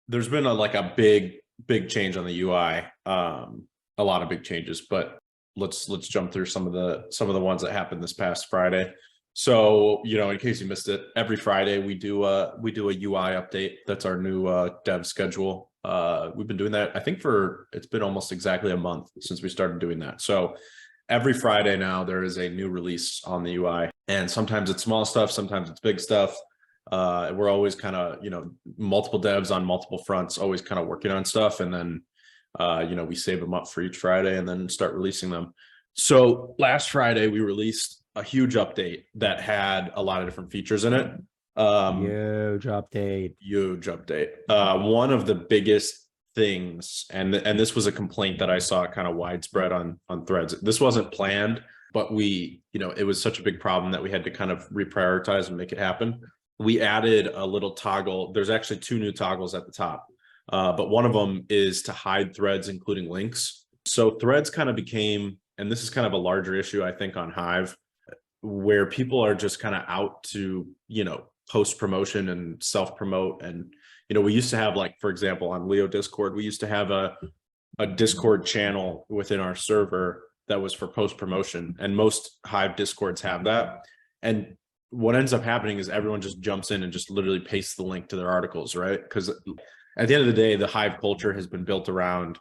there's been a big change on the UI. A lot of big changes, but let's jump through some of the ones that happened this past Friday. So, in case you missed it, every Friday we do a UI update. That's our new dev schedule. We've been doing that, I think, it's been almost exactly a month since we started doing that. So every Friday now there is a new release on the UI, and sometimes it's small stuff, sometimes it's big stuff. We're always kind of, multiple devs on multiple fronts, always kind of working on stuff. And then, we save them up for each Friday and then start releasing them. So last Friday, we released a huge update that had a lot of different features in it. Huge update. Huge update. One of the biggest things, and this was a complaint that I saw kind of widespread on threads. This wasn't planned, but it was such a big problem that we had to kind of reprioritize and make it happen. We added a little toggle. There's actually 2 new toggles at the top, but one of them is to hide threads, including links. So threads kind of became, and this is kind of a larger issue, I think, on Hive, where people are just kind of out to, post promotion and self promote. And, we used to have, like, for example, on Leo Discord, we used to have a Discord channel within our server that was for post promotion, and most Hive Discords have that. And what ends up happening is everyone just jumps in and just literally pastes the link to their articles, right? Because at the end of the day, the Hive culture has been built around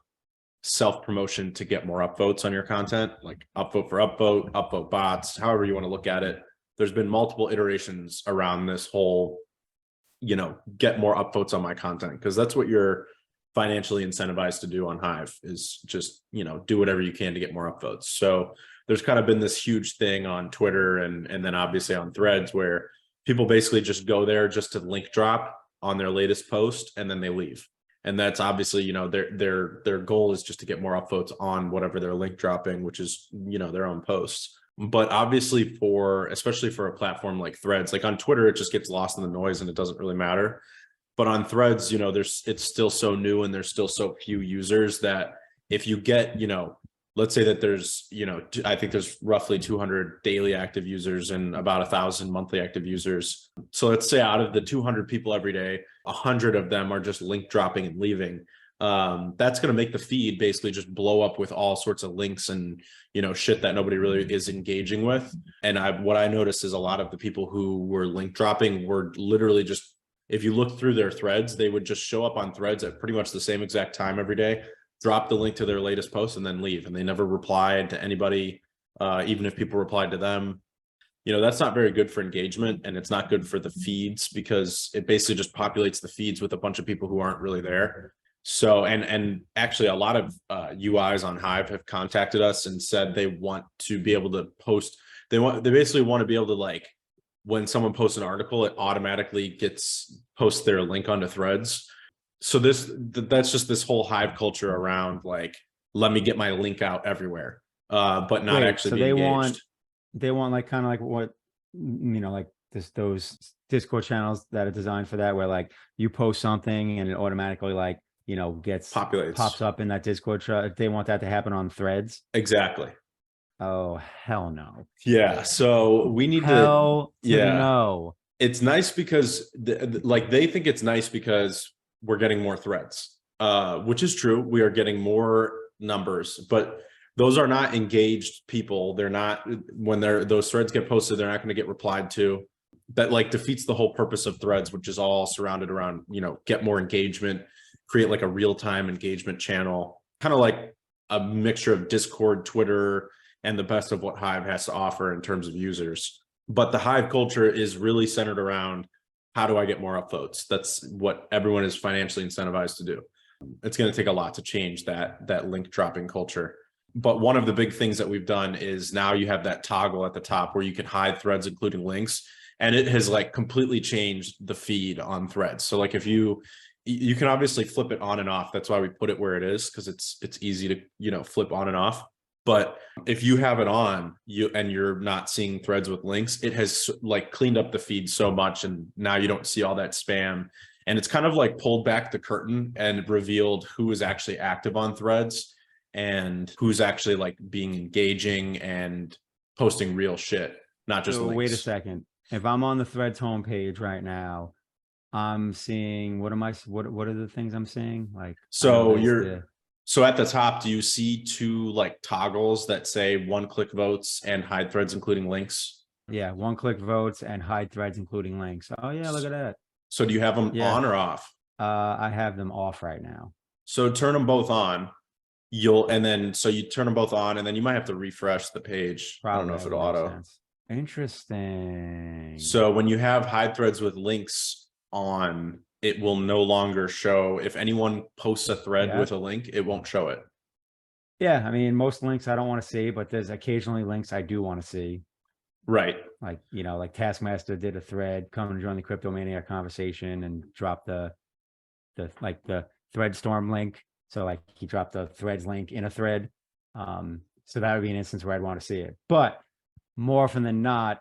self-promotion to get more upvotes on your content, like upvote for upvote bots, however you want to look at it. There's been multiple iterations around this whole, get more upvotes on my content, because that's what you're financially incentivized to do on Hive, is just, do whatever you can to get more upvotes. So there's kind of been this huge thing on Twitter and then obviously on threads where people basically just go there just to link drop on their latest post and then they leave. And that's obviously, their goal is just to get more upvotes on whatever they're link dropping, which is, their own posts. But obviously especially for a platform like Threads, like on Twitter, it just gets lost in the noise and it doesn't really matter. But on Threads, it's still so new and there's still so few users that if you get, let's say that there's, I think there's roughly 200 daily active users and about 1,000 monthly active users. So let's say out of the 200 people every day, 100 of them are just link dropping and leaving. That's going to make the feed basically just blow up with all sorts of links and, shit that nobody really is engaging with. And what I noticed is a lot of the people who were link dropping were literally just, if you look through their threads, they would just show up on threads at pretty much the same exact time every day, drop the link to their latest post and then leave. And they never replied to anybody, even if people replied to them. That's not very good for engagement, and it's not good for the feeds because it basically just populates the feeds with a bunch of people who aren't really there. So, and actually a lot of UIs on Hive have contacted us and said they want to be able to post. They basically want to be able to, like, when someone posts an article, it automatically posts their link onto threads. So that's just this whole Hive culture around, like, let me get my link out everywhere, but not actually so be engaged. They want like kind of like what, like those Discord channels that are designed for that, where like you post something and it automatically like, pops up in that Discord chat. They want that to happen on Threads. Exactly. Oh, hell no. Yeah. So we need no. It's nice because they think it's nice because we're getting more threads, which is true. We are getting more numbers, but those are not engaged people. They're not, when those threads get posted, they're not going to get replied to. That like defeats the whole purpose of threads, which is all surrounded around, get more engagement, create like a real-time engagement channel, kind of like a mixture of Discord, Twitter, and the best of what Hive has to offer in terms of users. But the Hive culture is really centered around, how do I get more upvotes? That's what everyone is financially incentivized to do. It's going to take a lot to change that link dropping culture. But one of the big things that we've done is now you have that toggle at the top where you can hide threads, including links. And it has like completely changed the feed on Threads. So like if you can obviously flip it on and off. That's why we put it where it is, because it's easy to, flip on and off. But if you have it on and you're not seeing threads with links, it has like cleaned up the feed so much. And now you don't see all that spam. And it's kind of like pulled back the curtain and revealed who is actually active on Threads and who's actually like being engaging and posting real shit, not just links. Wait a second. If I'm on the Threads homepage right now, I'm seeing, what are the things I'm seeing? Like, so at the top, do you see two like toggles that say one-click votes and hide threads, including links? yeah, one-click votes and hide threads, including links. Oh yeah, look at that. So do you have them Yeah. on or off? I have them off right now. So turn them both on. So you turn them both on, and then you might have to refresh the page. Probably, I don't know if that it'll would make auto. sense. Interesting. So when you have hide threads with links on, it will no longer show. If anyone posts a thread with a link, it won't show it. Yeah, I mean, most links I don't want to see, but there's occasionally links I do want to see. Right. Like, like Taskmaster did a thread, come and join the Crypto Maniac conversation, and drop the thread storm link. So like he dropped the threads link in a thread. So that would be an instance where I'd want to see it. But more often than not,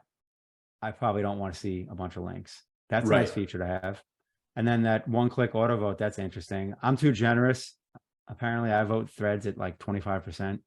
I probably don't want to see a bunch of links. That's a nice feature to have. And then that one-click auto vote, that's interesting. I'm too generous. Apparently I vote threads at like 25%,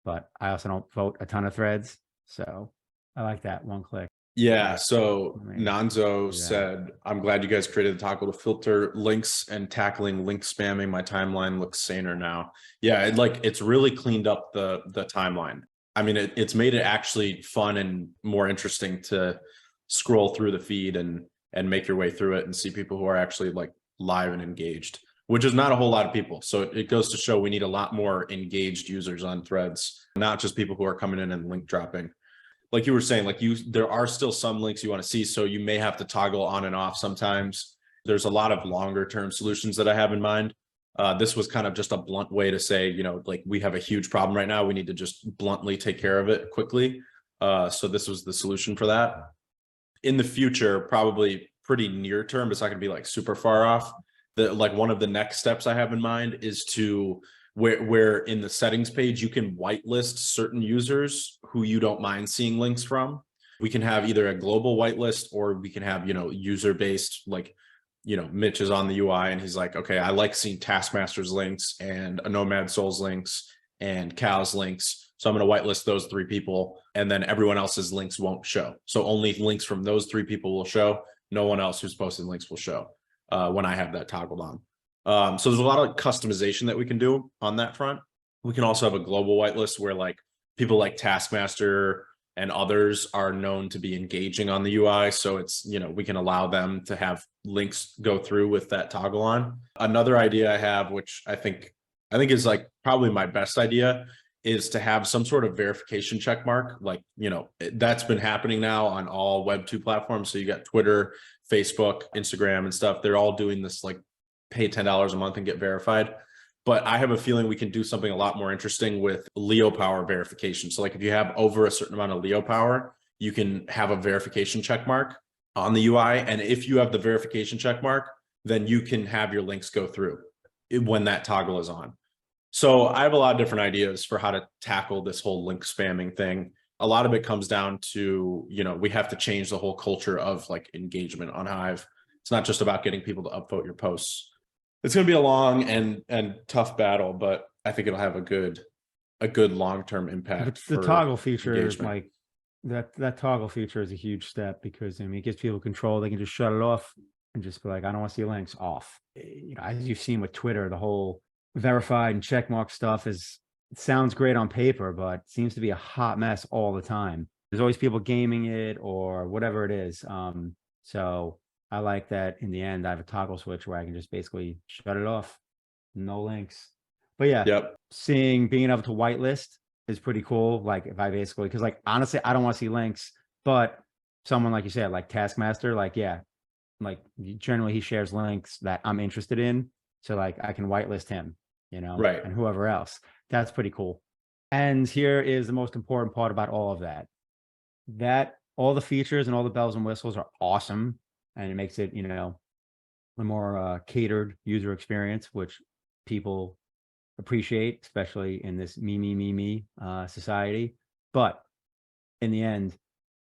but I also don't vote a ton of threads. So I like that one click. Yeah. So Nanzo said, I'm glad you guys created the toggle to filter links and tackling link spamming. My timeline looks saner now. Yeah. It's really cleaned up the timeline. I mean, it's made it actually fun and more interesting to scroll through the feed and make your way through it and see people who are actually like live and engaged, which is not a whole lot of people. So it goes to show we need a lot more engaged users on threads, not just people who are coming in and link dropping. Like you were saying, there are still some links you want to see. So you may have to toggle on and off sometimes. There's a lot of longer term solutions that I have in mind. This was kind of just a blunt way to say, like we have a huge problem right now. We need to just bluntly take care of it quickly. So this was the solution for that. In the future, probably pretty near term, it's not going to be like super far off. One of the next steps I have in mind is to where in the settings page, you can whitelist certain users who you don't mind seeing links from. We can have either a global whitelist, or we can have, user-based, like, Mitch is on the UI and he's like, okay, I like seeing Taskmaster's links and a Nomad Souls links and Cal's links. So I'm going to whitelist those 3 people, and then everyone else's links won't show. So only links from those 3 people will show. No one else who's posted links will show when I have that toggled on. So there's a lot of customization that we can do on that front. We can also have a global whitelist where like people like Taskmaster and others are known to be engaging on the UI. So it's, we can allow them to have links go through with that toggle on. Another idea I have, which I think is like probably my best idea, is to have some sort of verification check mark. Like, that's been happening now on all Web2 platforms. So you got Twitter, Facebook, Instagram and stuff. They're all doing this, like, pay $10 a month and get verified. But I have a feeling we can do something a lot more interesting with leopower verification. So like if you have over a certain amount of leopower, you can have a verification check mark on the UI. And if you have the verification check mark, then you can have your links go through when that toggle is on. So I have a lot of different ideas for how to tackle this whole link spamming thing. A lot of it comes down to, we have to change the whole culture of like engagement on Hive. It's not just about getting people to upvote your posts. It's going to be a long and tough battle, but I think it'll have a good long-term impact. The toggle feature is like that toggle feature is a huge step, because it gives people control. They can just shut it off and just be like, I don't want to see links, off. As you've seen with Twitter, the whole verified and checkmark stuff it sounds great on paper, but seems to be a hot mess all the time. There's always people gaming it or whatever it is. So I like that in the end, I have a toggle switch where I can just basically shut it off. No links. But yeah, being able to whitelist is pretty cool. Like if I basically, because like, honestly, I don't want to see links, but someone like you said, like Taskmaster, like, yeah, like generally he shares links that I'm interested in. So like I can whitelist him, right, and whoever else. That's pretty cool. And here is the most important part about all of that. That all the features and all the bells and whistles are awesome. And it makes it, a more catered user experience, which people appreciate, especially in this me society. But in the end,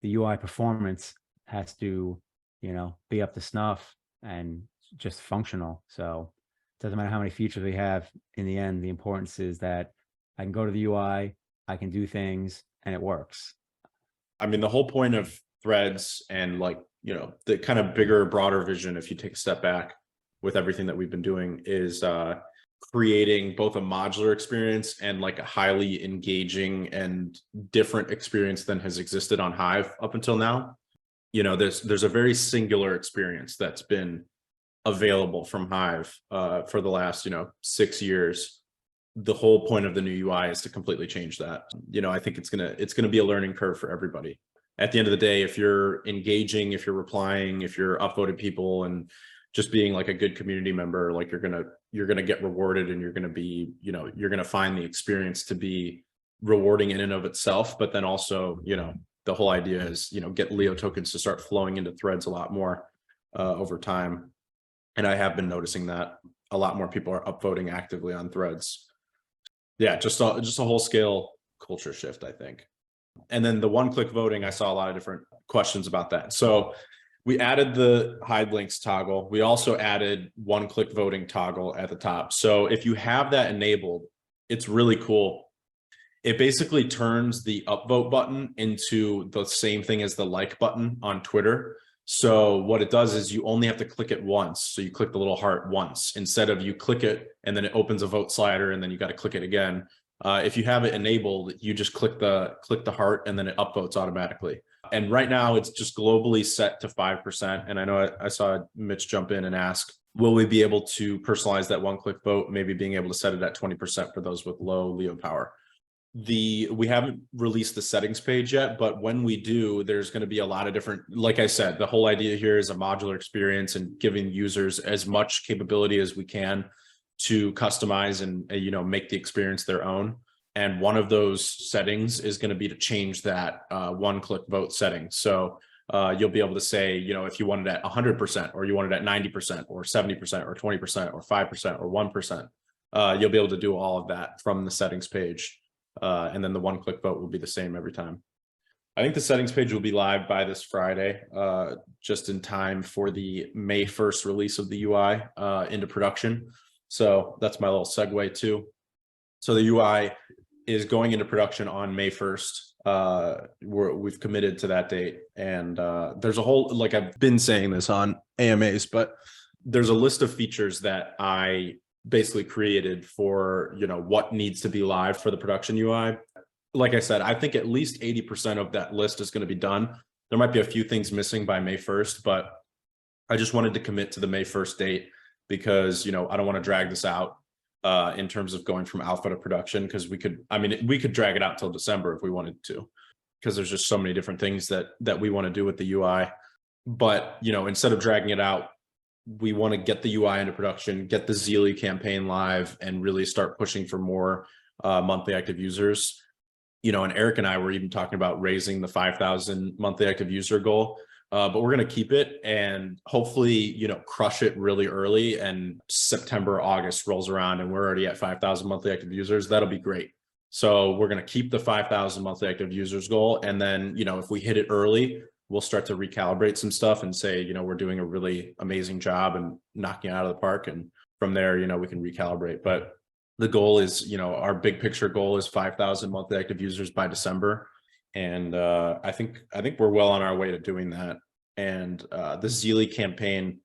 the UI performance has to, be up to snuff and just functional. So it doesn't matter how many features we have. In the end, the importance is that I can go to the UI, I can do things, and it works. I mean, the whole point of threads and like the kind of bigger, broader vision, if you take a step back with everything that we've been doing, is creating both a modular experience and like a highly engaging and different experience than has existed on Hive up until now. There's a very singular experience that's been available from Hive for the last 6 years. The whole point of the new UI is to completely change that. I think it's gonna be a learning curve for everybody. At the end of the day, if you're engaging, if you're replying, if you're upvoting people and just being like a good community member, like you're gonna get rewarded, and you're gonna be, you're gonna find the experience to be rewarding in and of itself. But then also, the whole idea is, get Leo tokens to start flowing into threads a lot more over time. And I have been noticing that a lot more people are upvoting actively on threads. Yeah, just a whole scale culture shift, I think. And then the one-click voting, I saw a lot of different questions about that. So we added the hide links toggle. We also added one-click voting toggle at the top. So if you have that enabled, it's really cool. It basically turns the upvote button into the same thing as the like button on Twitter. So what it does is you only have to click it once. So you click the little heart once, instead of you click it and then it opens a vote slider and then you got to click it again. If you have it enabled, you just click the heart and then it upvotes automatically. And right now it's just globally set to 5%. And I know I saw Mitch jump in and ask, will we be able to personalize that one-click vote? Maybe being able to set it at 20% for those with low Leo power. We haven't released the settings page yet, but when we do, there's going to be a lot of different, like I said, the whole idea here is a modular experience and giving users as much capability as we can to customize and, make the experience their own. And one of those settings is going to be to change that one-click vote setting. So you'll be able to say, if you want it at 100%, or you want it at 90%, or 70%, or 20%, or 5%, or 1%, you'll be able to do all of that from the settings page. And then the one-click vote will be the same every time. I think the settings page will be live by this Friday, just in time for the May 1st release of the UI into production. So that's my little segue too. So the UI is going into production on May 1st. We've committed to that date. And there's a whole, like I've been saying this on AMAs, but there's a list of features that I basically created for, what needs to be live for the production UI. Like I said, I think at least 80% of that list is going to be done. There might be a few things missing by May 1st, but I just wanted to commit to the May 1st date because, I don't want to drag this out in terms of going from alpha to production, because we could drag it out till December if we wanted to, because there's just so many different things that we want to do with the UI. But, instead of dragging it out, we want to get the UI into production, get the Zealy campaign live, and really start pushing for more monthly active users. And Eric and I were even talking about raising the 5,000 monthly active user goal, but we're going to keep it and hopefully, crush it really early. And September, August rolls around and we're already at 5,000 monthly active users. That'll be great. So we're going to keep the 5,000 monthly active users goal. And then, if we hit it early, we'll start to recalibrate some stuff and say, we're doing a really amazing job and knocking it out of the park. And from there, we can recalibrate. But the goal is, our big picture goal is 5,000 monthly active users by December. And I think we're well on our way to doing that. And the Zealy campaign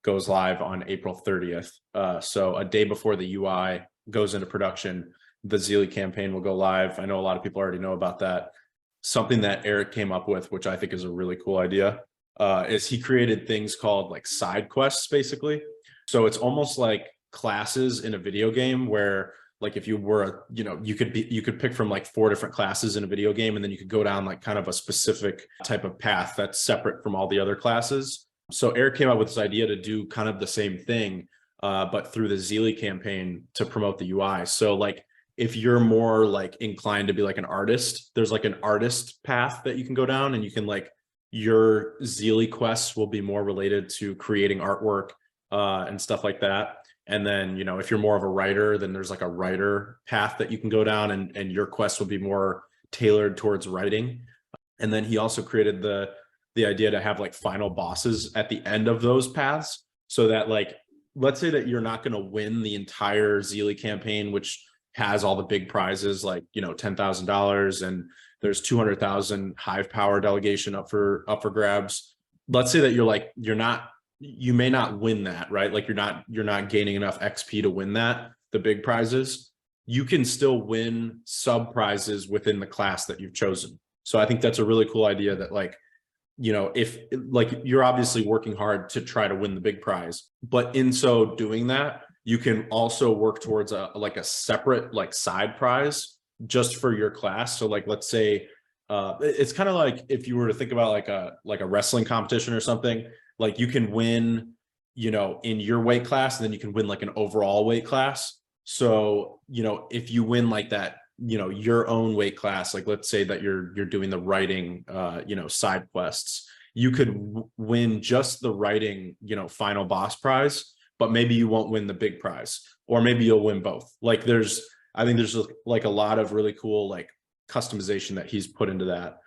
goes live on April 30th. So a day before the UI goes into production, the Zealy campaign will go live. I know a lot of people already know about that. Something that Eric came up with, which I think is a really cool idea, is he created things called like side quests, basically. So it's almost like classes in a video game where, like, if you were, you could pick from like 4 different classes in a video game, and then you could go down like kind of a specific type of path that's separate from all the other classes. So Eric came up with this idea to do kind of the same thing, but through the Zealy campaign to promote the UI. So like, if you're more like inclined to be like an artist, there's like an artist path that you can go down, and you can like, your Zealy quests will be more related to creating artwork and stuff like that. And then, if you're more of a writer, then there's like a writer path that you can go down, and your quest will be more tailored towards writing. And then he also created the idea to have like final bosses at the end of those paths, so that, like, let's say that you're not going to win the entire Zealy campaign, which has all the big prizes, like, $10,000, and there's 200,000 Hive power delegation up for grabs. let's say that you may not win that, right? Like you're not gaining enough XP to win that, the big prizes. You can still win sub prizes within the class that you've chosen. So I think that's a really cool idea that like, you know, if like you're obviously working hard to try to win the big prize, but in so doing that, you can also work towards a separate like side prize just for your class. So like, let's say it's kind of like if you were to think about like a wrestling competition or something, like you can win, you know, in your weight class, and then you can win like an overall weight class. So, you know, if you win like that, you know, your own weight class, like let's say that you're doing the writing, you know, side quests, you could win just the writing, you know, final boss prize, but maybe you won't win the big prize, or maybe you'll win both. Like I think there's like a lot of really cool like customization that he's put into that.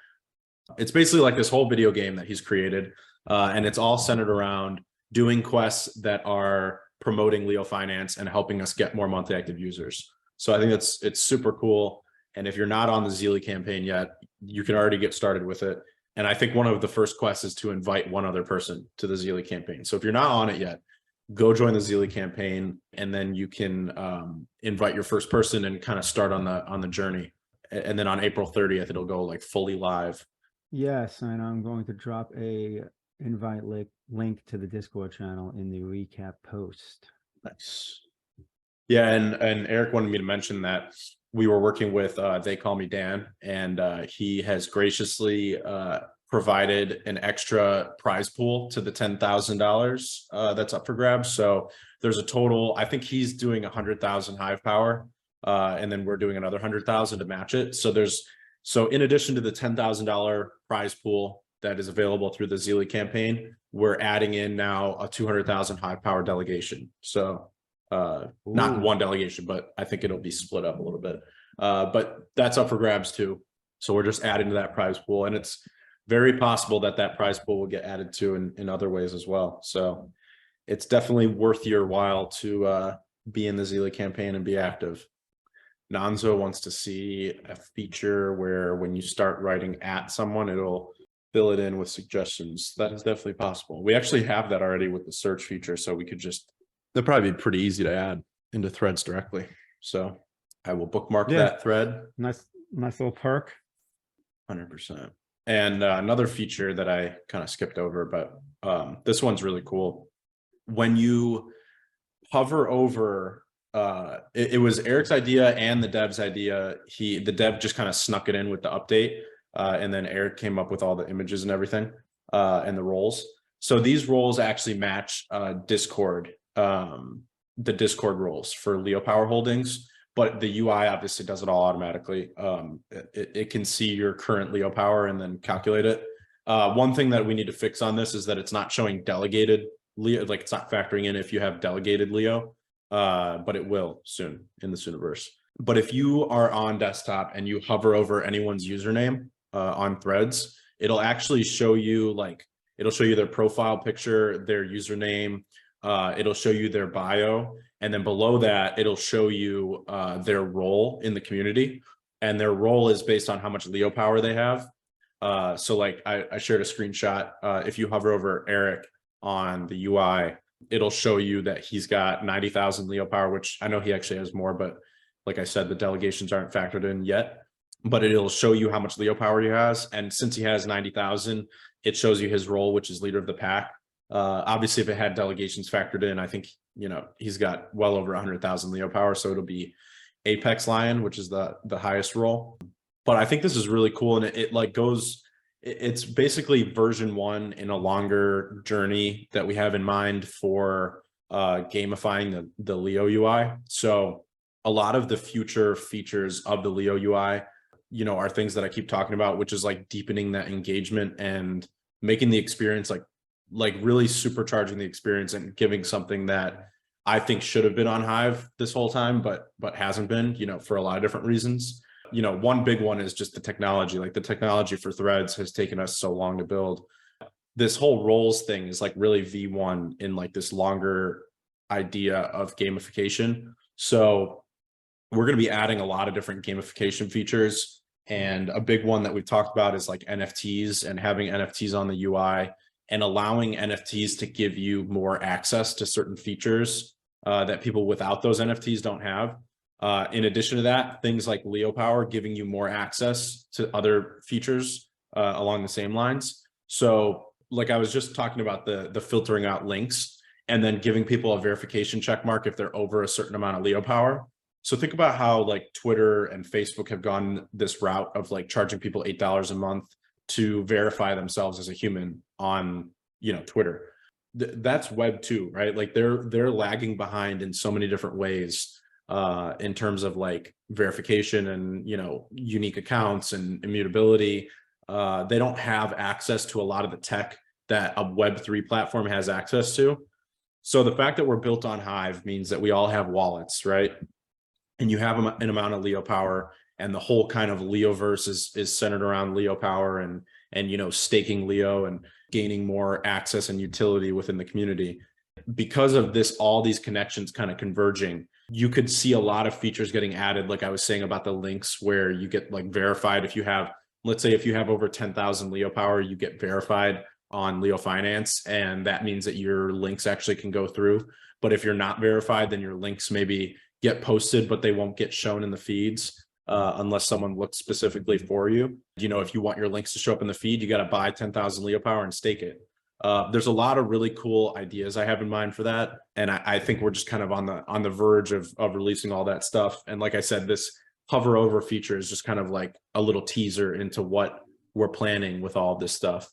It's basically like this whole video game that he's created, and it's all centered around doing quests that are promoting leofinance and helping us get more monthly active users. So I think it's super cool. And if you're not on the Zealy campaign yet, you can already get started with it. And I think one of the first quests is to invite one other person to the Zealy campaign. So if you're not on it yet, go join the Zealy campaign, and then you can invite your first person and kind of start on the journey. And then on April 30th, it'll go like fully live. Yes, and I'm going to drop a invite link to the Discord channel in the recap post. Nice. Yeah, and Eric wanted me to mention that we were working with They Call Me Dan, and he has graciously provided an extra prize pool to the $10,000 that's up for grabs. So there's a total, I think he's doing 100,000 hive power, and then we're doing another 100,000 to match it. So in addition to the $10,000 prize pool that is available through the Zealy campaign, we're adding in now a 200,000 hive power delegation. So not one delegation, but I think it'll be split up a little bit. But that's up for grabs too. So we're just adding to that prize pool, and it's very possible that that prize pool will get added to in other ways as well. So it's definitely worth your while to be in the Zealy campaign and be active. Nanzo wants to see a feature where when you start writing at someone, it'll fill it in with suggestions. That is definitely possible. We actually have that already with the search feature, so we could just, that'd probably be pretty easy to add into threads directly. So I will bookmark that thread. Nice little perk. 100%. And another feature that I kind of skipped over, but this one's really cool. When you hover over, it was Eric's idea and the dev's idea. The dev just kind of snuck it in with the update, and then Eric came up with all the images and everything, and the roles. So these roles actually match Discord, the Discord roles for leopower holdings, but the UI obviously does it all automatically. It can see your current leopower and then calculate it. One thing that we need to fix on this is that it's not showing delegated Leo, like it's not factoring in if you have delegated Leo, but it will soon in the Sooniverse. But if you are on desktop and you hover over anyone's username on threads, it'll actually show you it'll show you their profile picture, their username, it'll show you their bio, and then below that, it'll show you their role in the community. And their role is based on how much Leo power they have. So like I shared a screenshot. If you hover over Eric on the UI, it'll show you that he's got 90,000 Leo power, which I know he actually has more, but like I said, the delegations aren't factored in yet. But it'll show you how much Leo power he has. And since he has 90,000, it shows you his role, which is leader of the pack. Obviously, if it had delegations factored in, I think, you know, he's got well over 100,000 Leo power. So it'll be Apex Lion, which is the highest role. But I think this is really cool. And it like goes, it's basically version 1 in a longer journey that we have in mind for gamifying the Leo UI. So a lot of the future features of the Leo UI, you know, are things that I keep talking about, which is like deepening that engagement and making the experience like really supercharging the experience and giving something that I think should have been on Hive this whole time, but hasn't been, you know, for a lot of different reasons. You know, one big one is just the technology. Like the technology for threads has taken us so long to build. This whole roles thing is like really V1 in like this longer idea of gamification. So we're going to be adding a lot of different gamification features. And a big one that we've talked about is like NFTs and having NFTs on the UI and allowing NFTs to give you more access to certain features that people without those NFTs don't have. In addition to that, things like leopower giving you more access to other features along the same lines. So like I was just talking about the filtering out links and then giving people a verification check mark if they're over a certain amount of leopower. So think about how like Twitter and Facebook have gone this route of like charging people $8 a month to verify themselves as a human on, Twitter. That's Web 2, right? Like they're lagging behind in so many different ways in terms of like verification and, unique accounts and immutability. They don't have access to a lot of the tech that a Web3 platform has access to. So the fact that we're built on Hive means that we all have wallets, right? And you have an amount of leopower, and the whole kind of Leoverse is centered around leopower and staking Leo and gaining more access and utility within the community. Because of this, all these connections kind of converging, you could see a lot of features getting added, like I was saying about the links, where you get like verified. If you have, let's say if you have over 10,000 leopower, you get verified on leofinance, and that means that your links actually can go through. But if you're not verified, then your links maybe get posted, but they won't get shown in the feeds unless someone looks specifically for you. If you want your links to show up in the feed, you got to buy 10,000 leopower and stake it. There's a lot of really cool ideas I have in mind for that, and I think we're just kind of on the verge of releasing all that stuff. And like I said, this hover over feature is just kind of like a little teaser into what we're planning with all of this stuff.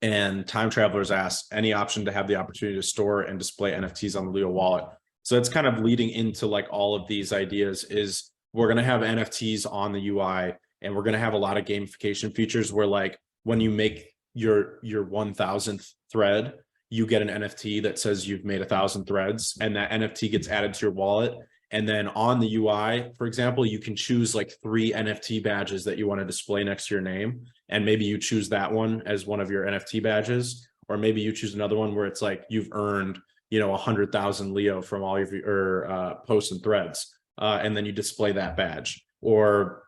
And Time Travelers asked, any option to have the opportunity to store and display NFTs on the Leo wallet? So it's kind of leading into like all of these ideas. Is we're going to have NFTs on the UI, and we're going to have a lot of gamification features where like when you make your 1000th thread, you get an NFT that says you've made 1,000 threads, and that NFT gets added to your wallet. And then on the UI, for example, you can choose like 3 NFT badges that you want to display next to your name. And maybe you choose that one as one of your NFT badges, or maybe you choose another one where it's like you've earned, 100,000 Leo from all of your posts and threads. And then you display that badge. Or,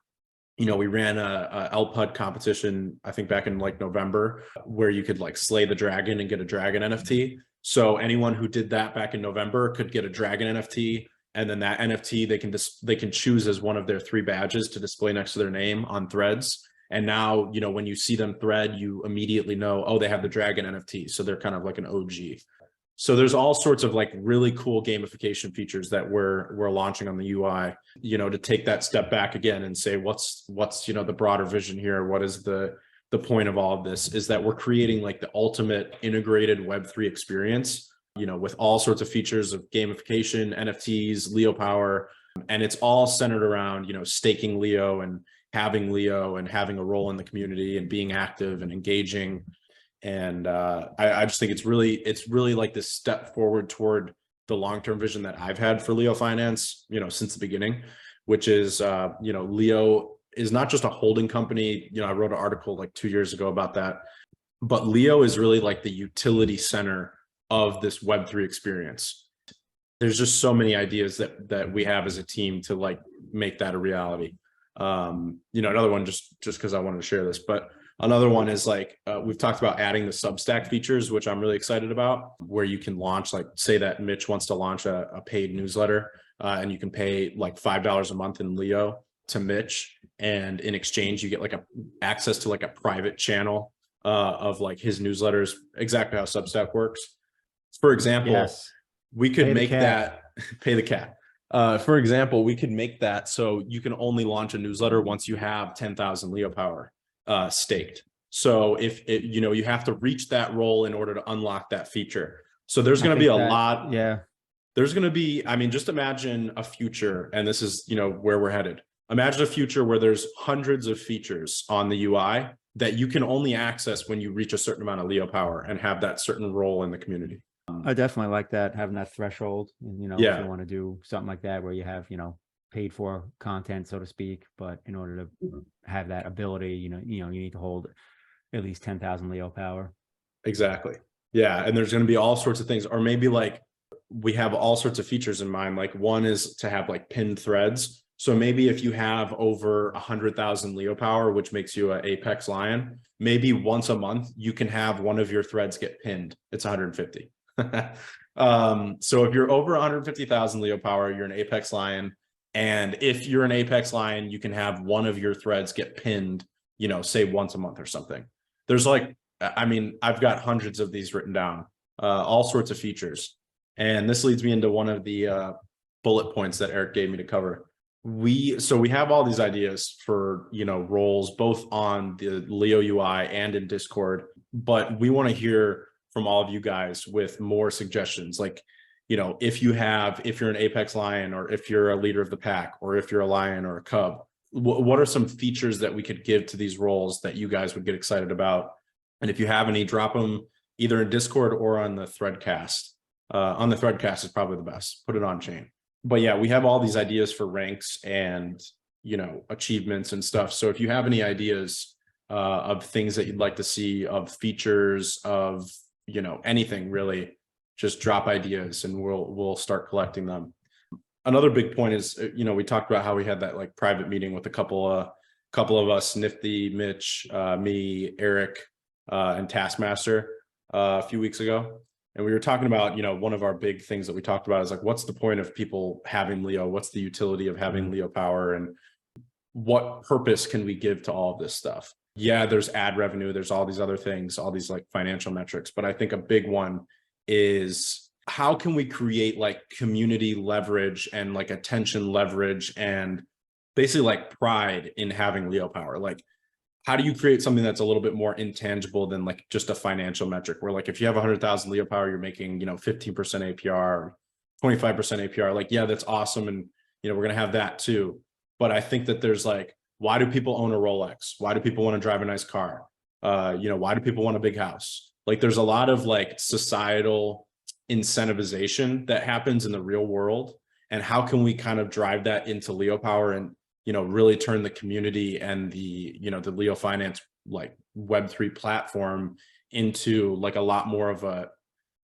we ran a LPUD competition, I think back in like November, where you could like slay the dragon and get a dragon NFT. So anyone who did that back in November could get a dragon NFT. And then that NFT they can choose as one of their 3 badges to display next to their name on threads. And now, when you see them thread, you immediately know, oh, they have the dragon NFT. So they're kind of like an OG. So there's all sorts of like really cool gamification features that we're launching on the UI, to take that step back again and say, what's the broader vision here? What is the point of all of this? Is that we're creating like the ultimate integrated Web3 experience, with all sorts of features of gamification, NFTs, leopower, and it's all centered around, staking Leo and having a role in the community and being active and engaging. And I just think it's really like this step forward toward the long-term vision that I've had for leofinance, since the beginning, which is, Leo is not just a holding company. I wrote an article like 2 years ago about that, but Leo is really like the utility center of this Web3 experience. There's just so many ideas that we have as a team to like make that a reality. Another one, just because I wanted to share this, but another one is like, we've talked about adding the Substack features, which I'm really excited about, where you can launch, like say that Mitch wants to launch a paid newsletter, and you can pay like $5 a month in Leo to Mitch. And in exchange, you get like access to like a private channel of like his newsletters, exactly how Substack works. For example, Yes. we could make that pay the cat. For example, we could make that so you can only launch a newsletter once you have 10,000 leopower staked. So if you have to reach that role in order to unlock that feature. So there's going to be a lot. Yeah. There's going to be, just imagine a future, and this is, where we're headed. Imagine a future where there's hundreds of features on the UI that you can only access when you reach a certain amount of leopower and have that certain role in the community. I definitely like that, having that threshold. And, if you want to do something like that, where you have, paid for content, so to speak, but in order to have that ability, you need to hold at least 10,000 leopower. Exactly. Yeah. And there's going to be all sorts of things, or maybe like we have all sorts of features in mind. Like one is to have like pinned threads. So maybe if you have over 100,000 leopower, which makes you an apex lion, maybe once a month you can have one of your threads get pinned. It's 150. So if you're over 150,000 leopower, you're an apex lion. And if you're an apex lion, you can have one of your threads get pinned, you know, say once a month or something. There's like, I mean, I've got hundreds of these written down, all sorts of features. And this leads me into one of the bullet points that Eric gave me to cover. So we have all these ideas for, you know, roles, both on the Leo UI and in Discord, but we want to hear from all of you guys with more suggestions. Like, you know, if you're an apex lion, or if you're a leader of the pack, or if you're a lion or a cub, what are some features that we could give to these roles that you guys would get excited about? And if you have any, drop them either in Discord or on the Threadcast. On the Threadcast is probably the best. Put it on chain. But yeah, we have all these ideas for ranks and, you know, achievements and stuff. So if you have any ideas of things that you'd like to see, of features, of, you know, anything really, just drop ideas and we'll start collecting them. Another big point is, you know, we talked about how we had that like private meeting with a couple of us, Nifty, Mitch, me, Eric, and Taskmaster a few weeks ago. And we were talking about, you know, one of our big things that we talked about is like, what's the point of people having Leo? What's the utility of having leopower, and what purpose can we give to all of this stuff? Yeah, there's ad revenue, there's all these other things, all these like financial metrics, but I think a big one is how can we create like community leverage and like attention leverage and basically like pride in having leopower? Like, how do you create something that's a little bit more intangible than like just a financial metric, where like if you have 100,000 leopower, you're making, you know, 15% APR, 25% APR. Like, yeah, that's awesome. And, you know, we're going to have that too. But I think that there's like, why do people own a Rolex? Why do people want to drive a nice car? You know, why do people want a big house? Like, there's a lot of like societal incentivization that happens in the real world. And how can we kind of drive that into leopower and, you know, really turn the community and the, you know, the leofinance like Web3 platform into like a lot more of a,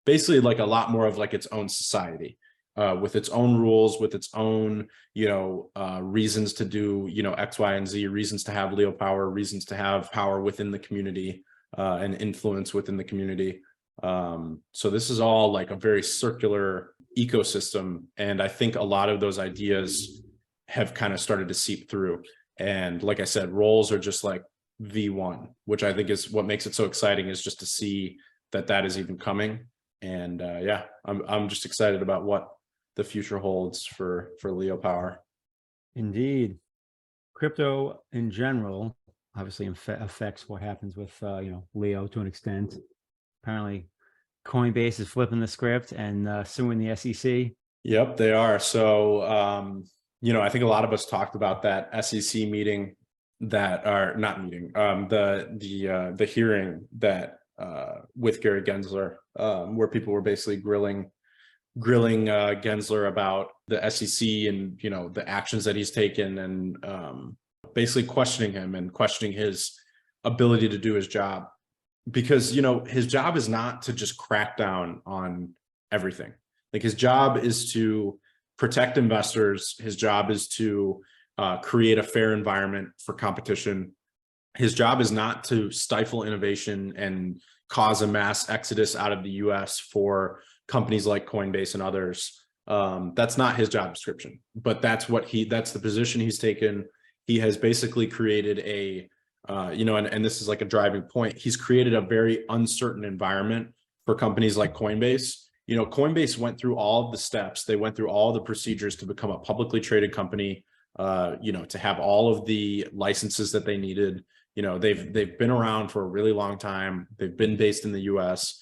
basically like a lot more of like its own society, with its own rules, with its own, you know, reasons to do, you know, X, Y, and Z, reasons to have leopower, reasons to have power within the community, and influence within the community. So this is all like a very circular ecosystem. And I think a lot of those ideas have kind of started to seep through. And like I said, roles are just like V1, which I think is what makes it so exciting, is just to see that that is even coming. And yeah, I'm just excited about what the future holds for leopower. Indeed. Crypto in general obviously affects what happens with you know, Leo to an extent. Apparently Coinbase is flipping the script and suing the SEC. Yep, they are. So you know, I think a lot of us talked about that SEC meeting, that are not meeting, the hearing that with Gary Gensler, where people were basically grilling Gensler about the SEC and, you know, the actions that he's taken, and basically questioning him and questioning his ability to do his job, because, you know, his job is not to just crack down on everything. Like, his job is to protect investors. His job is to create a fair environment for competition. His job is not to stifle innovation and cause a mass exodus out of the US for companies like Coinbase and others. That's not his job description, but that's the position he's taken. He has basically created a, you know, and this is like a driving point. He's created a very uncertain environment for companies like Coinbase. You know, Coinbase went through all of the steps. They went through all the procedures to become a publicly traded company, you know, to have all of the licenses that they needed. You know, they've been around for a really long time. They've been based in the US.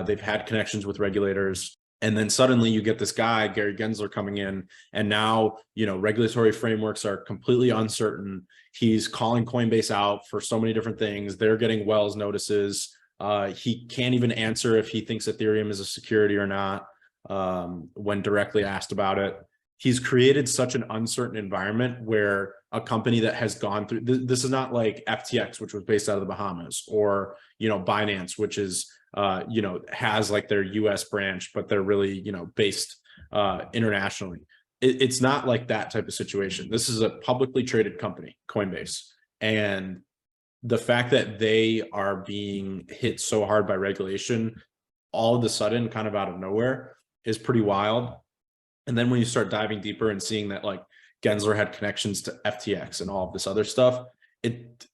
They've had connections with regulators. And then suddenly you get this guy, Gary Gensler, coming in, and now, you know, regulatory frameworks are completely uncertain. He's calling Coinbase out for so many different things. They're getting Wells notices. He can't even answer if he thinks Ethereum is a security or not, when directly asked about it. He's created such an uncertain environment where a company that has gone through, this is not like FTX, which was based out of the Bahamas, or, you know, Binance, which is, you know, has like their US branch, but they're really, you know, based internationally. it's not like that type of situation. This is a publicly traded company, Coinbase. And the fact that they are being hit so hard by regulation all of a sudden, kind of out of nowhere, is pretty wild. And then when you start diving deeper and seeing that like Gensler had connections to FTX and all of this other stuff,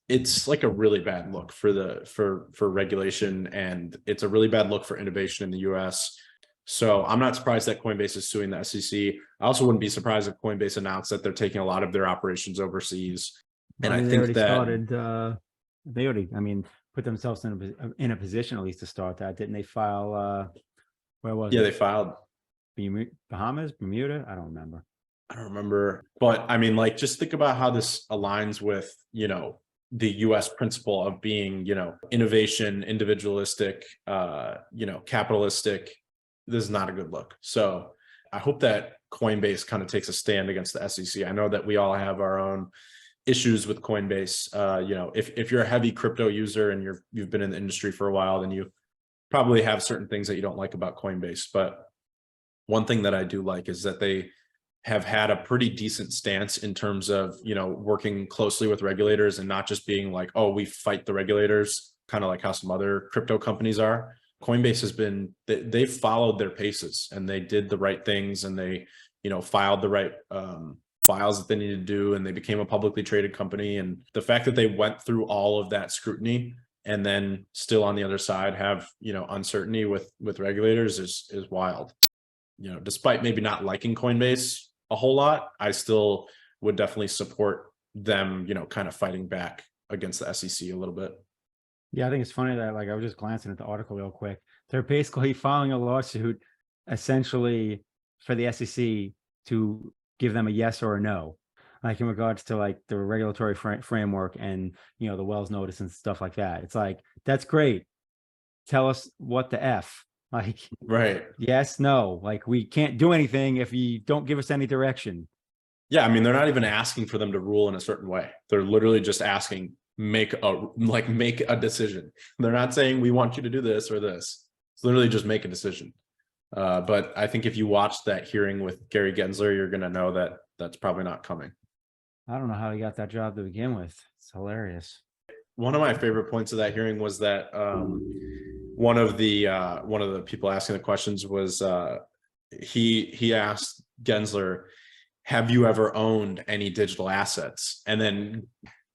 it's like a really bad look for regulation, and it's a really bad look for innovation in the US. So I'm not surprised that Coinbase is suing the SEC. I also wouldn't be surprised if Coinbase announced that they're taking a lot of their operations overseas. And I think that they already, I mean, put themselves in a position at least to start that. Didn't they file? Where was it? Yeah, they filed Bahamas, Bermuda. I don't remember. But I mean, like, just think about how this aligns with, you know, the US principle of being, you know, innovation, individualistic, you know, capitalistic. This is not a good look. So I hope that Coinbase kind of takes a stand against the SEC. I know that we all have our own issues with Coinbase. You know, if you're a heavy crypto user and you've been in the industry for a while, then you probably have certain things that you don't like about Coinbase. But one thing that I do like is that they have had a pretty decent stance in terms of, you know, working closely with regulators and not just being like, oh, we fight the regulators, kind of like how some other crypto companies are. Coinbase has been, they followed their paces and they did the right things, and they, you know, filed the right files that they needed to do, and they became a publicly traded company. And the fact that they went through all of that scrutiny and then still on the other side have, you know, uncertainty with regulators is wild. You know, despite maybe not liking Coinbase a whole lot, I still would definitely support them, you know, kind of fighting back against the SEC a little bit. Yeah, I think it's funny that, like, I was just glancing at the article real quick. They're basically filing a lawsuit essentially for the SEC to give them a yes or a no, like in regards to like the regulatory framework and, you know, the Wells notice and stuff like that. It's like, that's great. Tell us what the F, like, right. Yes, no, like, we can't do anything if you don't give us any direction. Yeah. I mean, they're not even asking for them to rule in a certain way. They're literally just asking, make a decision. They're not saying we want you to do this or this. It's literally just make a decision. But I think if you watch that hearing with Gary Gensler, you're going to know that that's probably not coming. I don't know how he got that job to begin with. It's hilarious. One of my favorite points of that hearing was that one of the people asking the questions was he asked Gensler, have you ever owned any digital assets? And then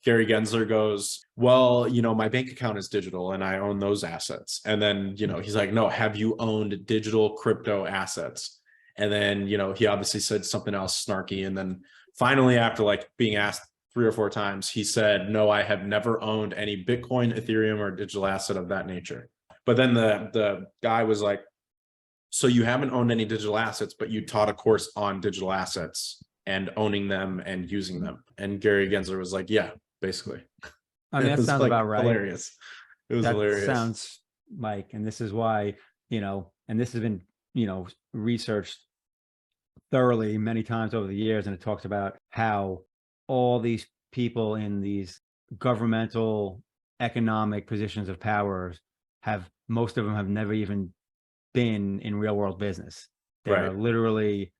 Gary Gensler goes, well, you know, my bank account is digital and I own those assets. And then, you know, he's like, no, have you owned digital crypto assets? And then, you know, he obviously said something else snarky. And then finally, after like being asked 3 or 4 times, he said, no, I have never owned any Bitcoin, Ethereum, or digital asset of that nature. But then the guy was like, so you haven't owned any digital assets, but you taught a course on digital assets and owning them and using them. And Gary Gensler was like, yeah, basically. I mean, that sounds like about right. Hilarious. It was hilarious. Sounds like, and this is why, you know, and this has been, you know, researched thoroughly many times over the years. And it talks about how all these people in these governmental economic positions of power most of them have never even been in real world business. They're literally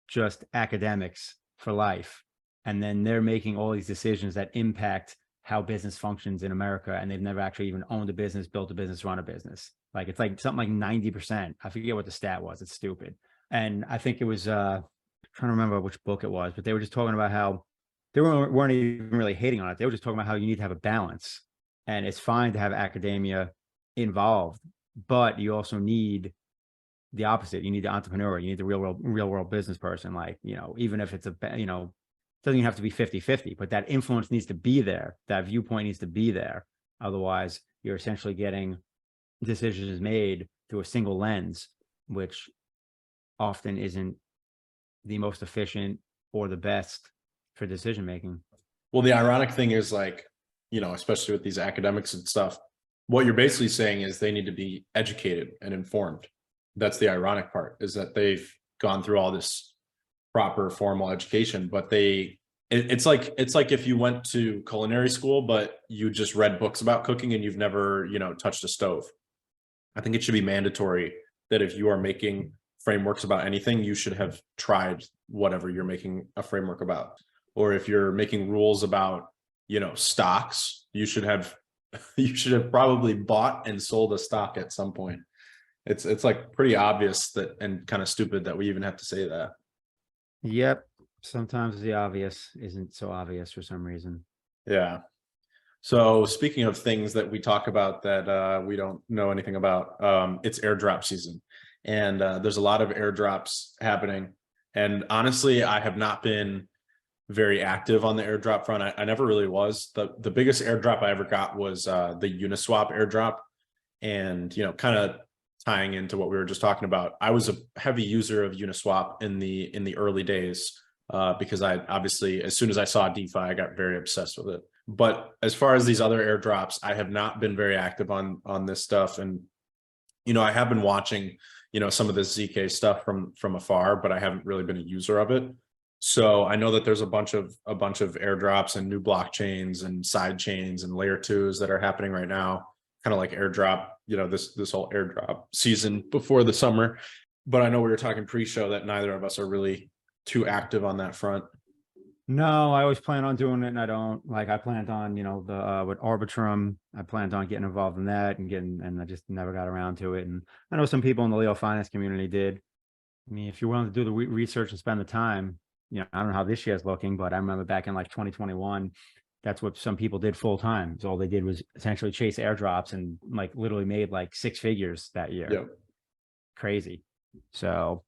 just academics for life. And then they're making all these decisions that impact how business functions in America. And they've never actually even owned a business, built a business, run a business. Like, it's like something like 90%. I forget what the stat was. It's stupid. And I think it was, trying to remember which book it was, but they were just talking about how they weren't even really hating on it. They were just talking about how you need to have a balance, and it's fine to have academia involved, but you also need the opposite. You need the entrepreneur, you need the real world business person. Like, you know, even if it's you know, it doesn't even have to be 50-50, but that influence needs to be there. That viewpoint needs to be there. Otherwise, you're essentially getting decisions made through a single lens, which often isn't the most efficient or the best for decision making. Well, the ironic thing is, like, you know, especially with these academics and stuff, what you're basically saying is they need to be educated and informed. That's the ironic part, is that they've gone through all this proper formal education, but it's like if you went to culinary school, but you just read books about cooking and you've never, you know, touched a stove. I think it should be mandatory that if you are making frameworks about anything, you should have tried whatever you're making a framework about. Or if you're making rules about, stocks, you should have probably bought and sold a stock at some point. It's like pretty obvious that, and kind of stupid that we even have to say that. Yep. Sometimes the obvious isn't so obvious for some reason. Yeah. So speaking of things that we talk about that we don't know anything about, it's airdrop season. And there's a lot of airdrops happening. And honestly, I have not been very active on the airdrop front. I never really was. The biggest airdrop I ever got was the Uniswap airdrop. And, kind of tying into what we were just talking about, I was a heavy user of Uniswap in the early days because I obviously, as soon as I saw DeFi, I got very obsessed with it. But as far as these other airdrops, I have not been very active on this stuff. And, I have been watching, some of this ZK stuff from afar, but I haven't really been a user of it. So I know that there's a bunch of airdrops and new blockchains and side chains and layer twos that are happening right now, kind of like airdrop, this whole airdrop season before the summer. But I know we were talking pre-show that neither of us are really too active on that front. No, I always plan on doing it, and I don't. Like, I planned on, with Arbitrum, I planned on getting involved in that and I just never got around to it. And I know some people in the leofinance community did. I mean, if you're willing to do the research and spend the time, I don't know how this year's looking, but I remember back in like 2021, that's what some people did full time. So all they did was essentially chase airdrops and like literally made like 6 figures that year. Yep. Crazy. So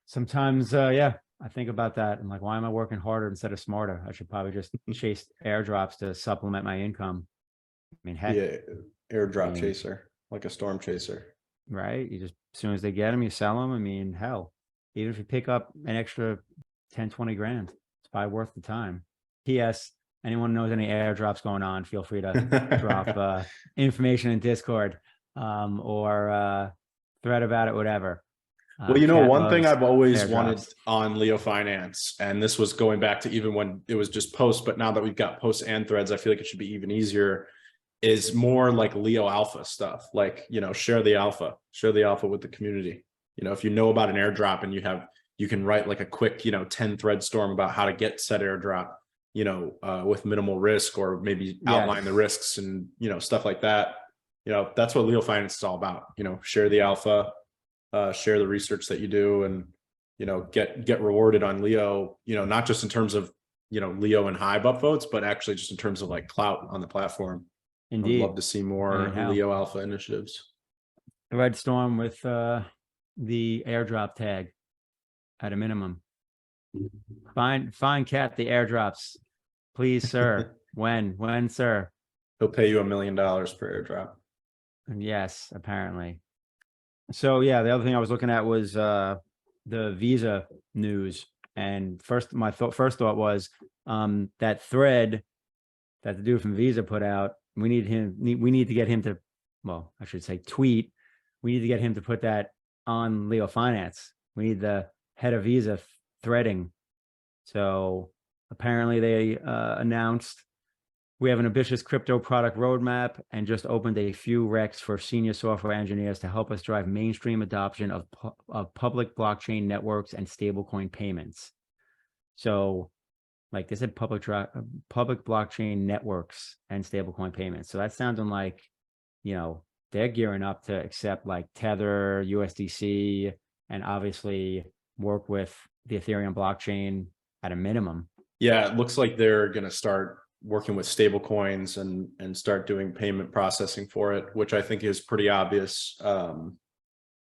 sometimes, yeah, I think about that. I'm like, why am I working harder instead of smarter? I should probably just chase airdrops to supplement my income. I mean, heck. Yeah, airdrop chaser, like a storm chaser. Right? You just, as soon as they get them, you sell them. I mean, hell, even if you pick up an extra 10, 20 grand, it's probably worth the time. P.S. Anyone knows any airdrops going on, feel free to drop information in Discord or thread about it, whatever. Well, one thing I've always wanted on leofinance, and this was going back to even when it was just posts, but now that we've got posts and threads, I feel like it should be even easier, is more like Leo Alpha stuff. Like, share the alpha with the community. If you know about an airdrop and you can write like a quick, 10 thread storm about how to get said airdrop, with minimal risk, or maybe outline the risks and, stuff like that. That's what leofinance is all about. Share the alpha, share the research that you do, and, get rewarded on Leo, not just in terms of, Leo and Hive upvotes, but actually just in terms of like clout on the platform. Indeed. I'd love to see more Leo Alpha initiatives. Red Storm with the airdrop tag at a minimum. Fine, Cat, the airdrops. Please, sir. When, sir? He'll pay you $1 million per airdrop. Yes, apparently. So yeah, the other thing I was looking at was the Visa news. And my first thought was that thread that the dude from Visa put out, we need to get him to, well, I should say tweet. We need to get him to put that on leofinance. We need the head of Visa threading. So apparently they announced we have an ambitious crypto product roadmap and just opened a few recs for senior software engineers to help us drive mainstream adoption of public blockchain networks and stablecoin payments. So like they said, public blockchain networks and stablecoin payments. So that's sounding like, they're gearing up to accept like Tether, USDC, and obviously work with the Ethereum blockchain at a minimum. Yeah, it looks like they're going to start working with stable coins and start doing payment processing for it, which I think is pretty obvious. I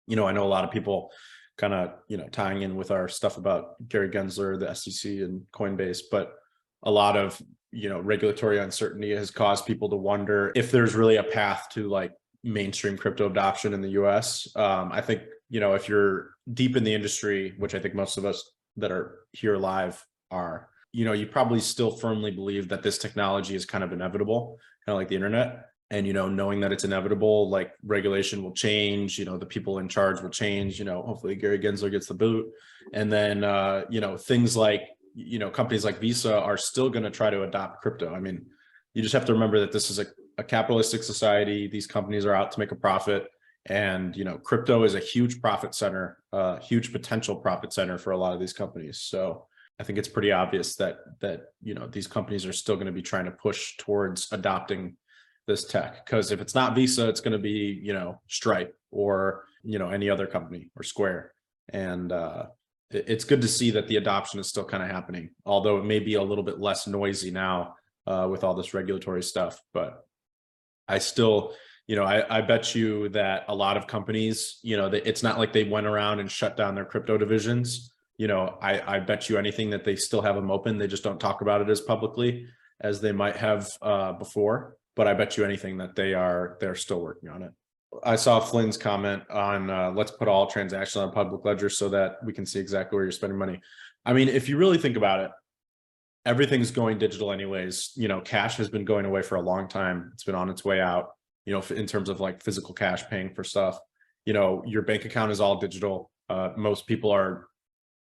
know a lot of people kind of, tying in with our stuff about Gary Gensler, the SEC and Coinbase, but a lot of, regulatory uncertainty has caused people to wonder if there's really a path to like mainstream crypto adoption in the US. I think, if you're deep in the industry, which I think most of us that are here live are, you probably still firmly believe that this technology is kind of inevitable, kind of like the internet. And, knowing that it's inevitable, like regulation will change, the people in charge will change, hopefully Gary Gensler gets the boot. And then, things like, companies like Visa are still going to try to adopt crypto. I mean, you just have to remember that this is a capitalistic society. These companies are out to make a profit. And, you know, crypto is a huge profit center, huge potential profit center for a lot of these companies. So I think it's pretty obvious that, you know, these companies are still going to be trying to push towards adopting this tech, because if it's not Visa, it's going to be, you know, Stripe or, you know, any other company or Square. And it's good to see that the adoption is still kind of happening, although it may be a little bit less noisy now with all this regulatory stuff. But I still, you know, I bet you that a lot of companies, you know, it's not like they went around and shut down their crypto divisions. You know, I bet you anything that they still have them open. They just don't talk about it as publicly as they might have before. But I bet you anything that they're still working on it. I saw Flynn's comment on let's put all transactions on public ledger so that we can see exactly where you're spending money. I mean, if you really think about it, everything's going digital anyways. You know, cash has been going away for a long time. It's been on its way out, you know, in terms of like physical cash paying for stuff. You know, your bank account is all digital. Most people are,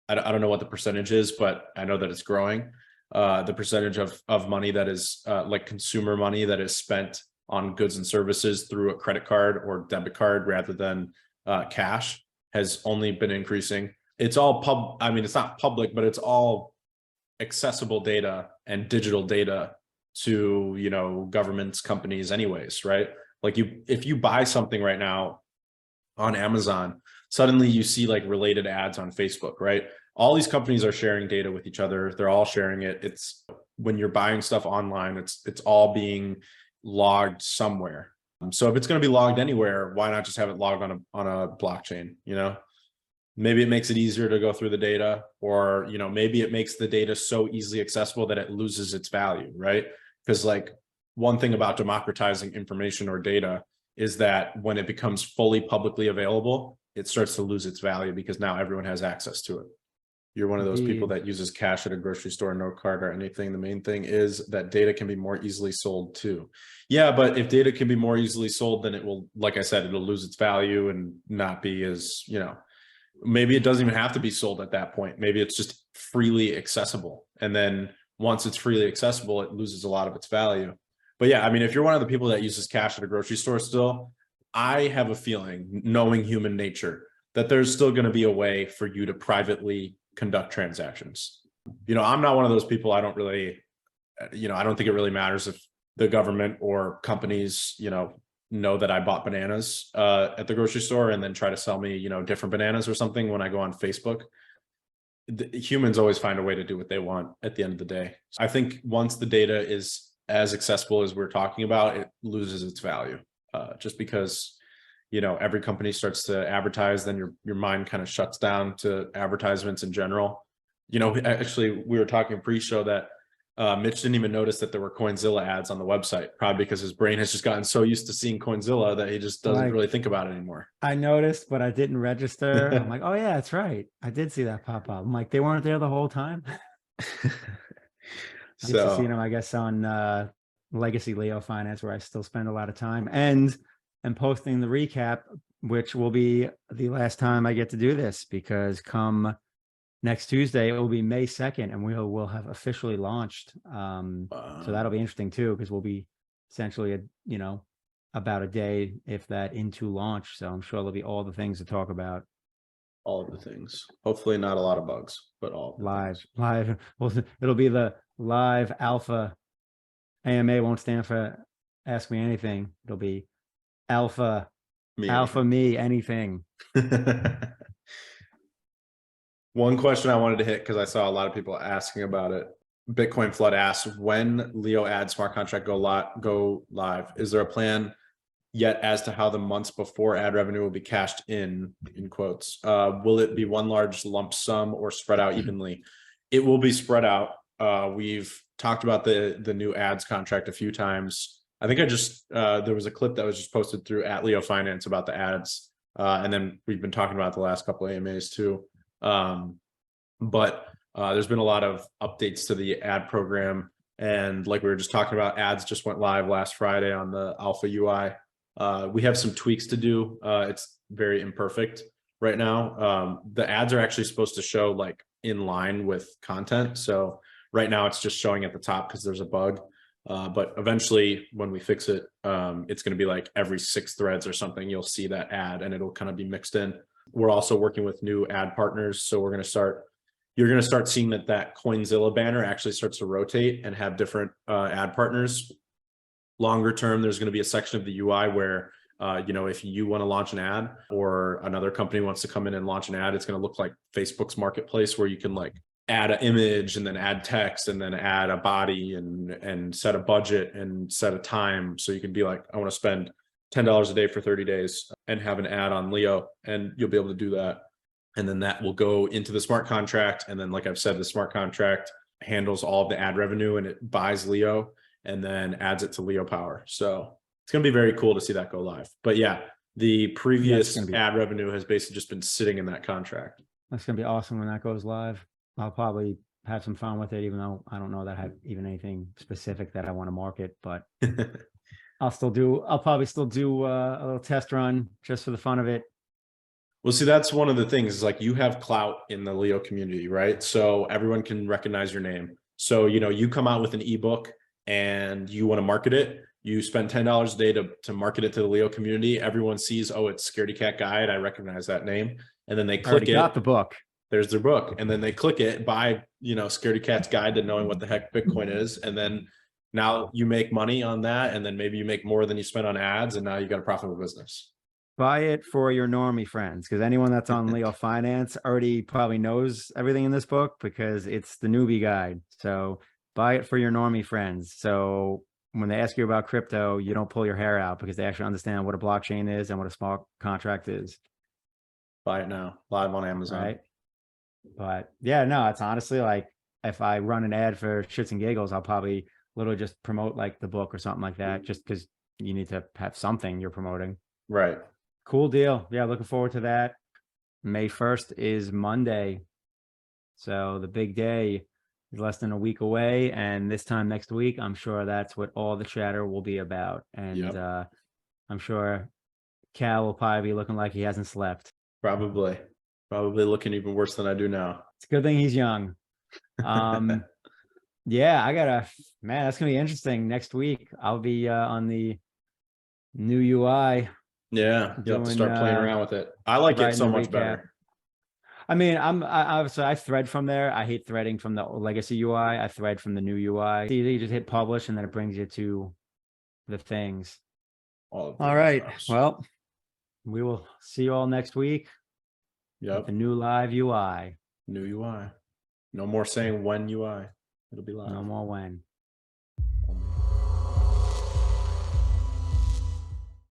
I don't know what the percentage is, but I know that it's growing. The percentage of money that is like consumer money that is spent on goods and services through a credit card or debit card rather than cash has only been increasing. It's all I mean, it's not public, but it's all accessible data and digital data to, you know, governments, companies anyways, right? Like if you buy something right now on Amazon, suddenly you see like related ads on Facebook, right? All these companies are sharing data with each other. They're all sharing it. It's when you're buying stuff online, it's all being logged somewhere. So if it's going to be logged anywhere, why not just have it logged on a blockchain? You know, maybe it makes it easier to go through the data, or, you know, maybe it makes the data so easily accessible that it loses its value, right? Because like one thing about democratizing information or data is that when it becomes fully publicly available, it starts to lose its value because now everyone has access to it. You're one of those people that uses cash at a grocery store, no card or anything. The main thing is that data can be more easily sold too. Yeah, but if data can be more easily sold, then it will, like I said, it'll lose its value and not be as, you know, maybe it doesn't even have to be sold at that point. Maybe it's just freely accessible. And then once it's freely accessible, it loses a lot of its value. But yeah, I mean, if you're one of the people that uses cash at a grocery store still, I have a feeling, knowing human nature, that there's still going to be a way for you to privately conduct transactions. You know, I'm not one of those people. I don't really, you know, I don't think it really matters if the government or companies, you know that I bought bananas at the grocery store and then try to sell me, you know, different bananas or something when I go on Facebook. Humans always find a way to do what they want at the end of the day. I think once the data is as accessible as we're talking about, it loses its value just because, you know, every company starts to advertise, then your mind kind of shuts down to advertisements in general. You know, actually, we were talking pre-show that Mitch didn't even notice that there were Coinzilla ads on the website, probably because his brain has just gotten so used to seeing Coinzilla that he just doesn't really think about it anymore. I noticed, but I didn't register. I'm like, oh yeah, that's right. I did see that pop up. I'm like, they weren't there the whole time. I used to see them, I guess, on Legacy Leofinance, where I still spend a lot of time, and posting the recap, which will be the last time I get to do this, because come next Tuesday, it will be May 2nd, and we'll have officially launched. So that'll be interesting too, because we'll be essentially, you know, about a day, if that, into launch. So I'm sure there'll be all the things to talk about. All of the things. Hopefully not a lot of bugs, but all live. Well, it'll be the live alpha. AMA won't stand for Ask Me Anything. It'll be alpha me anything. One question I wanted to hit, because I saw a lot of people asking about it. Bitcoin Flood asks, when Leo ad smart contract go live, is there a plan yet as to how the months before ad revenue will be cashed in quotes? Will it be one large lump sum or spread out evenly? It will be spread out. We've talked about the new ads contract a few times. I think there was a clip that was just posted through at leofinance about the ads. And then we've been talking about the last couple of AMAs too. But there's been a lot of updates to the ad program. And like we were just talking about, ads just went live last Friday on the Alpha UI. We have some tweaks to do. It's very imperfect right now. The ads are actually supposed to show like in line with content. So right now it's just showing at the top because there's a bug. But eventually when we fix it, it's going to be like every 6 threads or something, you'll see that ad and it'll kind of be mixed in. We're also working with new ad partners. So you're going to start seeing that Coinzilla banner actually starts to rotate and have different ad partners. Longer term, there's going to be a section of the UI where, if you want to launch an ad or another company wants to come in and launch an ad, it's going to look like Facebook's marketplace, where you can like add an image and then add text and then add a body and set a budget and set a time. So you can be like, I want to spend $10 a day for 30 days and have an ad on Leo, and you'll be able to do that. And then that will go into the smart contract. And then, like I've said, the smart contract handles all of the ad revenue and it buys Leo and then adds it to leopower. So it's going to be very cool to see that go live. But yeah, the previous ad revenue has basically just been sitting in that contract. That's going to be awesome when that goes live. I'll probably have some fun with it, even though I don't know that I have even anything specific that I want to market, but I'll probably still do a little test run just for the fun of it. Well, see, that's one of the things, is like you have clout in the Leo community, right? So everyone can recognize your name. So, you come out with an ebook and you want to market it. You spend $10 a day to market it to the Leo community. Everyone sees, oh, it's Scaredy Cat Guide. I recognize that name. And then they click it. Got the book. There's their book. And then they click it, buy, Scaredy Cat's Guide to knowing what the heck Bitcoin is. And then now you make money on that. And then maybe you make more than you spent on ads. And now you got a profitable business. Buy it for your normie friends, because anyone that's on leofinance already probably knows everything in this book, because it's the newbie guide. So buy it for your normie friends. So when they ask you about crypto, you don't pull your hair out, because they actually understand what a blockchain is and what a smart contract is. Buy it now, live on Amazon. Right. But yeah, no, it's honestly like, if I run an ad for shits and giggles, I'll probably literally just promote like the book or something like that, just because you need to have something you're promoting. Right. Cool deal. Yeah, looking forward to that. May 1st is Monday. So the big day is less than a week away. And this time next week, I'm sure that's what all the chatter will be about. And I'm sure Cal will probably be looking like he hasn't slept. Probably looking even worse than I do now. It's a good thing he's young. Yeah, man, that's gonna be interesting. Next week I'll be on the new UI. Yeah, you have to start playing around with it. I like it so much better. I mean, obviously I thread from there. I hate threading from the legacy UI. I thread from the new UI. You just hit publish and then it brings you to the things. All right. Well, we will see you all next week. Yep. The new live UI. New UI. No more saying when UI. It'll be live. No more when.